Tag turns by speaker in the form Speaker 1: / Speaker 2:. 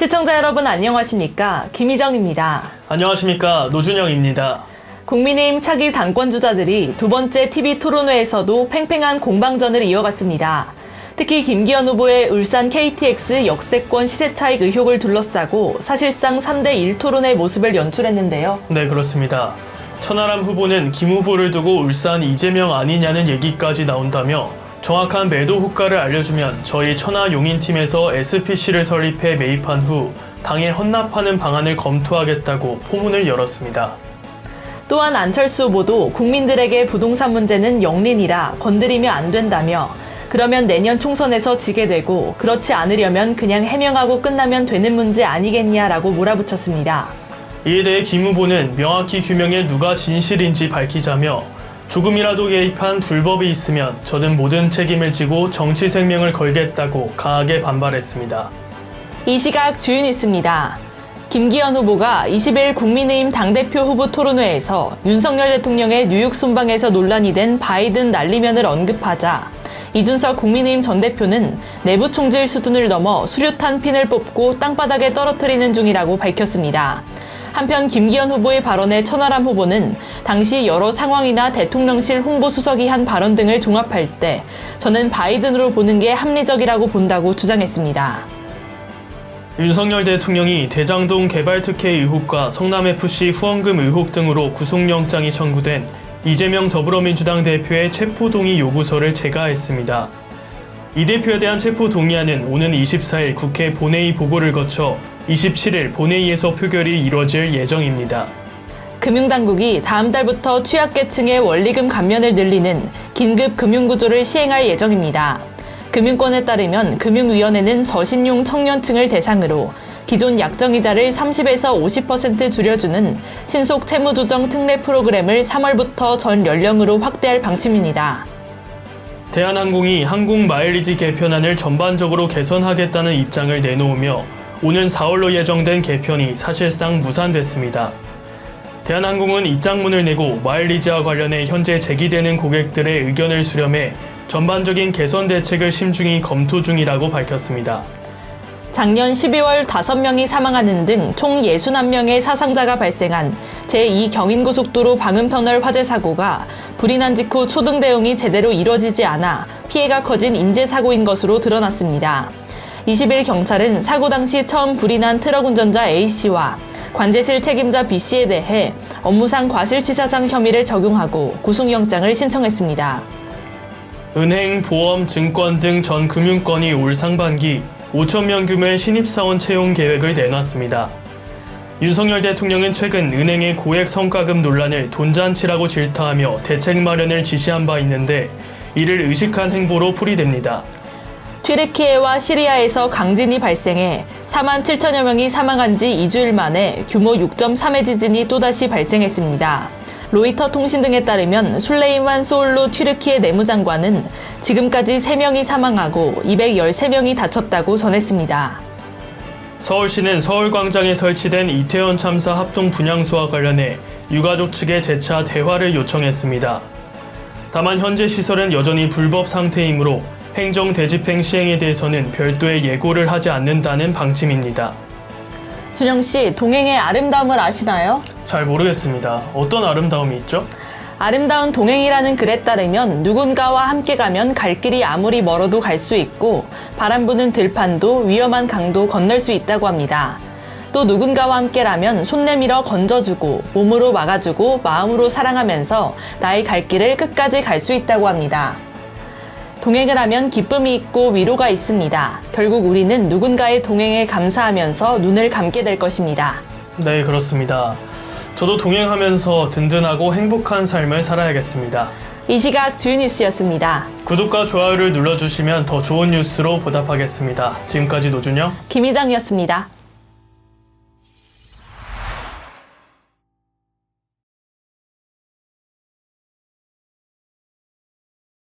Speaker 1: 시청자 여러분 안녕하십니까? 김희정입니다.
Speaker 2: 안녕하십니까? 노준영입니다.
Speaker 1: 국민의힘 차기 당권주자들이 두 번째 TV 토론회에서도 팽팽한 공방전을 이어갔습니다. 특히 김기현 후보의 울산 KTX 역세권 시세 차익 의혹을 둘러싸고 사실상 3대1 토론의 모습을 연출했는데요.
Speaker 2: 네, 그렇습니다. 천하람 후보는 김 후보를 두고 울산 이재명 아니냐는 얘기까지 나온다며 정확한 매도 호가를 알려주면 저희 천하용인팀에서 SPC를 설립해 매입한 후 당에 헌납하는 방안을 검토하겠다고 포문을 열었습니다.
Speaker 1: 또한 안철수 후보도 국민들에게 부동산 문제는 영린이라 건드리면 안 된다며 그러면 내년 총선에서 지게 되고 그렇지 않으려면 그냥 해명하고 끝나면 되는 문제 아니겠냐라고 몰아붙였습니다.
Speaker 2: 이에 대해 김 후보는 명확히 규명해 누가 진실인지 밝히자며 조금이라도 개입한 불법이 있으면 저는 모든 책임을 지고 정치 생명을 걸겠다고 강하게 반발했습니다.
Speaker 1: 이 시각 주요 뉴스입니다. 김기현 후보가 20일 국민의힘 당대표 후보 토론회에서 윤석열 대통령의 뉴욕 순방에서 논란이 된 바이든 난리면을 언급하자 이준석 국민의힘 전 대표는 내부 총질 수준을 넘어 수류탄 핀을 뽑고 땅바닥에 떨어뜨리는 중이라고 밝혔습니다. 한편 김기현 후보의 발언에 천하람 후보는 당시 여러 상황이나 대통령실 홍보수석이 한 발언 등을 종합할 때 저는 바이든으로 보는 게 합리적이라고 본다고 주장했습니다.
Speaker 2: 윤석열 대통령이 대장동 개발 특혜 의혹과 성남FC 후원금 의혹 등으로 구속영장이 청구된 이재명 더불어민주당 대표의 체포동의 요구서를 제거했습니다. 이 대표에 대한 체포동의안은 오는 24일 국회 본회의 보고를 거쳐 27일 본회의에서 표결이 이뤄질 예정입니다.
Speaker 1: 금융당국이 다음 달부터 취약계층의 원리금 감면을 늘리는 긴급 금융구조를 시행할 예정입니다. 금융권에 따르면 금융위원회는 저신용 청년층을 대상으로 기존 약정이자를 30에서 50% 줄여주는 신속 채무조정 특례 프로그램을 3월부터 전 연령으로 확대할 방침입니다.
Speaker 2: 대한항공이 항공 마일리지 개편안을 전반적으로 개선하겠다는 입장을 내놓으며 오는 4월로 예정된 개편이 사실상 무산됐습니다. 대한항공은 입장문을 내고 마일리지와 관련해 현재 제기되는 고객들의 의견을 수렴해 전반적인 개선 대책을 심중히 검토 중이라고 밝혔습니다.
Speaker 1: 작년 12월 5명이 사망하는 등 총 61명의 사상자가 발생한 제2경인고속도로 방음터널 화재 사고가 불이 난 직후 초등 대응이 제대로 이뤄지지 않아 피해가 커진 인재사고인 것으로 드러났습니다. 20일 경찰은 사고 당시 처음 불이 난 트럭 운전자 A씨와 관제실 책임자 B씨에 대해 업무상 과실치사상 혐의를 적용하고 구속영장을 신청했습니다.
Speaker 2: 은행, 보험, 증권 등 전 금융권이 올 상반기 5,000명 규모의 신입사원 채용 계획을 내놨습니다. 윤석열 대통령은 최근 은행의 고액 성과금 논란을 돈잔치라고 질타하며 대책 마련을 지시한 바 있는데 이를 의식한 행보로 풀이됩니다.
Speaker 1: 튀르키예와 시리아에서 강진이 발생해 4만 7천여 명이 사망한 지 2주일 만에 규모 6.3의 지진이 또다시 발생했습니다. 로이터 통신 등에 따르면 술레이만 소울루 튀르키예 내무장관은 지금까지 3명이 사망하고 213명이 다쳤다고 전했습니다.
Speaker 2: 서울시는 서울광장에 설치된 이태원 참사 합동 분향소와 관련해 유가족 측에 재차 대화를 요청했습니다. 다만 현재 시설은 여전히 불법 상태이므로 행정 대집행 시행에 대해서는 별도의 예고를 하지 않는다는 방침입니다.
Speaker 1: 준영 씨, 동행의 아름다움을 아시나요?
Speaker 2: 잘 모르겠습니다. 어떤 아름다움이 있죠?
Speaker 1: 아름다운 동행이라는 글에 따르면 누군가와 함께 가면 갈 길이 아무리 멀어도 갈 수 있고 바람 부는 들판도 위험한 강도 건널 수 있다고 합니다. 또 누군가와 함께라면 손 내밀어 건져주고 몸으로 막아주고 마음으로 사랑하면서 나의 갈 길을 끝까지 갈 수 있다고 합니다. 동행을 하면 기쁨이 있고 위로가 있습니다. 결국 우리는 누군가의 동행에 감사하면서 눈을 감게 될 것입니다.
Speaker 2: 네, 그렇습니다. 저도 동행하면서 든든하고 행복한 삶을 살아야겠습니다.
Speaker 1: 이 시각 주요 뉴스였습니다.
Speaker 2: 구독과 좋아요를 눌러주시면 더 좋은 뉴스로 보답하겠습니다. 지금까지 노준영,
Speaker 1: 김희정이었습니다.